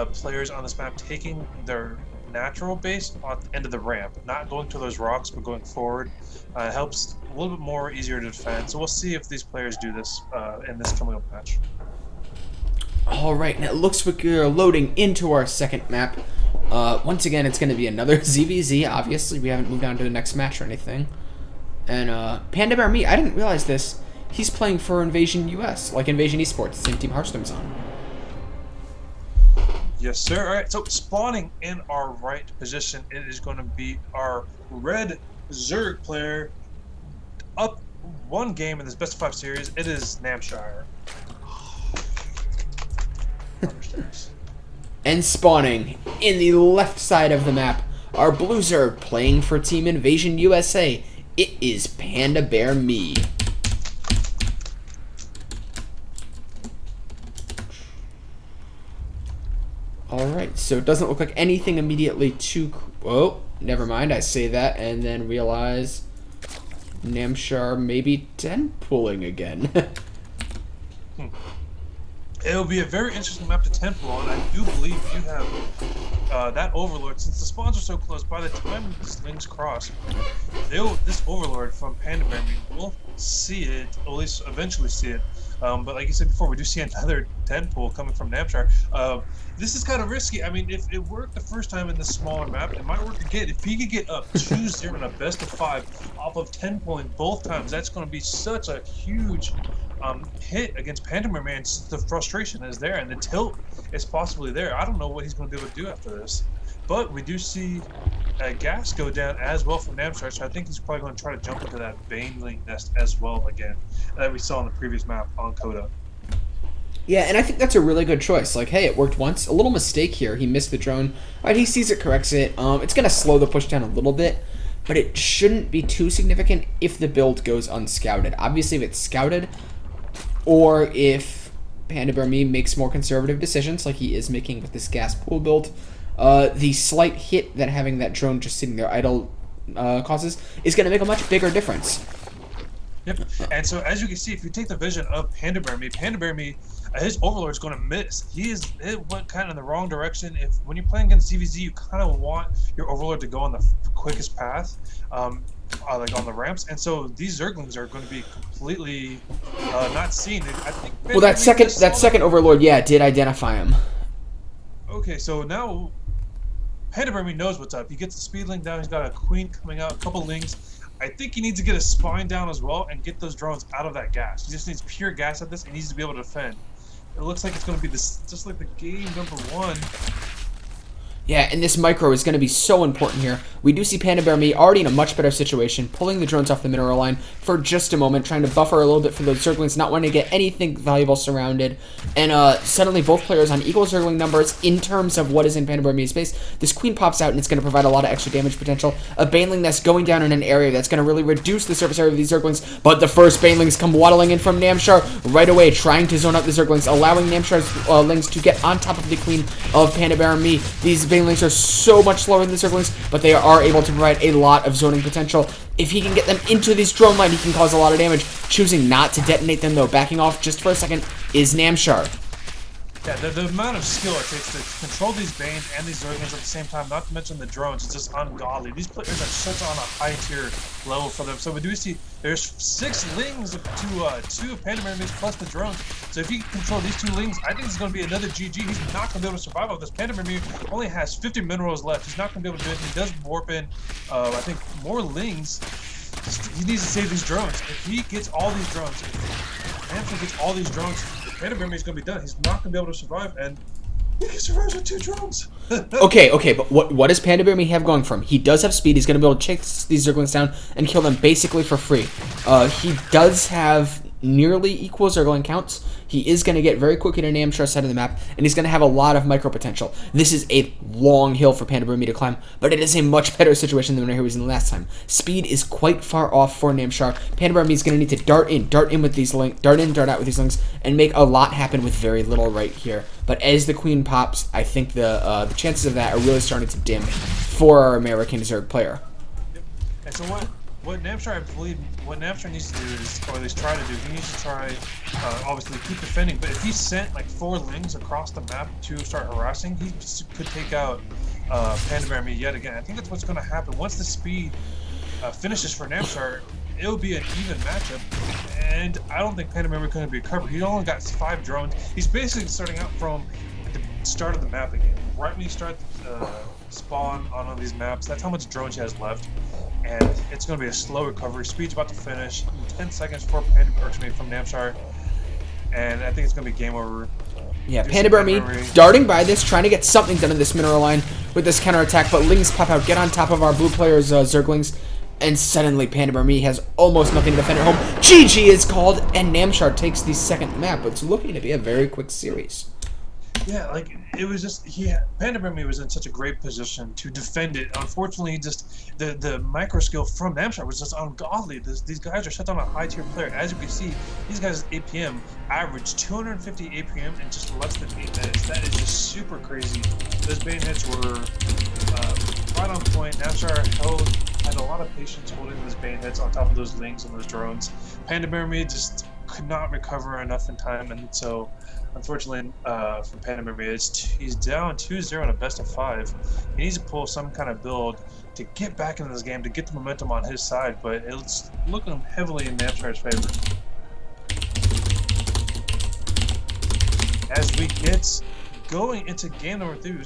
players on this map taking their natural base at the end of the ramp, not going to those rocks, but going forward. Helps a little bit more easier to defend. So we'll see if these players do this in this coming up match. All right, and it looks like we're loading into our second map. Once again, it's going to be another ZVZ. Obviously, we haven't moved on to the next match or anything. And PandaBearMe, I didn't realize this. He's playing for InvUS, like Invasion Esports, the same team Hearthstone's on. Yes, sir. All right, so spawning in our right position, it is going to be our red Zerg player up one game in this best of 5 series. It is Namshar. And spawning in the left side of the map, our blue Zerg playing for Team Invasion USA. It is PandaBearMe. Alright, so it doesn't look like anything immediately too... Oh, never mind, I say that and then realize Namshar maybe 10 pulling again. It'll be a very interesting map to 10 pull, and I do believe you have that Overlord. Since the spawns are so close, by the time these links cross, this Overlord from PandaBearMe will see it, or at least eventually see it. But like you said before, we do see another 10 pull coming from Namshar. This is kind of risky. I mean, if it worked the first time in this smaller map, it might work again. If he could get up 2-0 in a best of 5 off of 10 pulling both times, that's going to be such a huge hit against PandaBearMe. The frustration is there, and the tilt is possibly there. I don't know what he's going to be able to do after this. But we do see gas go down as well from Namshar, so I think he's probably going to try to jump into that Baneling nest as well again that we saw in the previous map on Coda. Yeah, and I think that's a really good choice. Like, hey, it worked once. A little mistake here. He missed the drone. Right, he sees it, corrects it. It's going to slow the push down a little bit, but it shouldn't be too significant if the build goes unscouted. Obviously, if it's scouted, or if PandaBearMe makes more conservative decisions, like he is making with this gas pool build, the slight hit that having that drone just sitting there idle causes is going to make a much bigger difference. Yep, and so as you can see, if you take the vision of PandaBearMe, his Overlord's going to miss. It went kind of in the wrong direction. When you're playing against ZVZ, you kind of want your Overlord to go on the quickest path, like on the ramps, and so these Zerglings are going to be completely not seen. I think. Well, that second Overlord, yeah, did identify him. Okay, so now PandaBearMe knows what's up. He gets the speed link down. He's got a queen coming out, a couple lings. I think he needs to get a spine down as well and get those drones out of that gas. He just needs pure gas at this and needs to be able to defend. It looks like it's going to be this, just like the game number 1. Yeah, and this micro is going to be so important here. We do see PandaBearMe already in a much better situation, pulling the drones off the mineral line for just a moment, trying to buffer a little bit for those Zerglings, not wanting to get anything valuable surrounded. And suddenly both players on equal Zergling numbers in terms of what is in PandaBearMe's space. This queen pops out and it's going to provide a lot of extra damage potential. A Baneling that's going down in an area that's going to really reduce the surface area of these Zerglings, but the first Banelings come waddling in from Namshar right away, trying to zone out the Zerglings, allowing Namshar's lings to get on top of the queen of PandaBearMe. These Banelings are so much slower than the Zerglings, but they are able to provide a lot of zoning potential. If he can get them into this drone line, he can cause a lot of damage. Choosing not to detonate them, though, backing off just for a second, is Namshar. Yeah, the amount of skill it takes to control these Banes and these Zerglings at the same time, not to mention the drones, is just ungodly. These players are such on a high tier level for them. So we do see there's 6 lings to 2 of PandaBearMe plus the drones. So if he can control these 2 lings, I think it's going to be another GG. He's not going to be able to survive off this. PandaBearMe only has 50 minerals left. He's not going to be able to do it. He does warp in, I think, more lings. He needs to save these drones. If he gets all these drones, if Namshar gets all these drones, PandaBearMe is going to be done. He's not going to be able to survive, and he survives with 2 drones. Okay, but what does PandaBearMe have going for him? He does have speed. He's going to be able to chase these Zerglings down and kill them basically for free. He does have nearly equal Zergling counts. He is going to get very quick into Namshar's side of the map, and he's going to have a lot of micro potential. This is a long hill for PandaBearMe to climb, but it is a much better situation than when he was in the last time. Speed is quite far off for Namshar. PandaBearMe is going to need to dart in with these links, dart out with these links, and make a lot happen with very little right here. But as the queen pops, I think the chances of that are really starting to dim for our American Zerg player. And so what what Namshar, I believe, what Namshar needs to do is, or at least try to do, he needs to try, obviously keep defending, but if he sent like 4 lings across the map to start harassing, he could take out PandaBearMe yet again. I think that's what's going to happen. Once the speed finishes for Namshar, it'll be an even matchup, and I don't think PandaBearMe going to be covered. He only got 5 drones. He's basically starting out from the start of the map again. Right when you start spawn on one of these maps, that's how much drones he has left. And it's going to be a slow recovery. Speed's about to finish. 10 seconds before PandaBearMe from Namshar. And I think it's going to be game over. Yeah, PandaBearMe darting by this, trying to get something done in this mineral line with this counterattack, but lings pop out, get on top of our blue player's Zerglings, and suddenly PandaBearMe has almost nothing to defend at home. GG is called, and Namshar takes the second map. It's looking to be a very quick series. Yeah, like, it was just, PandaBearMe was in such a great position to defend it. Unfortunately, just the micro skill from Namshar was just ungodly. These guys are set on a high tier player. As you can see, these guys' APM average 250 APM in just less than 8 minutes. That is just super crazy. Those bane hits were right on point. Namshar had a lot of patience holding those bane hits on top of those lings and those drones. PandaBearMe just could not recover enough in time, and so unfortunately for PandaBearMe, he's down 2-0 in a best of 5. He needs to pull some kind of build to get back into this game, to get the momentum on his side, but it's looking heavily in Namshar's favor. As we get going into game number 3,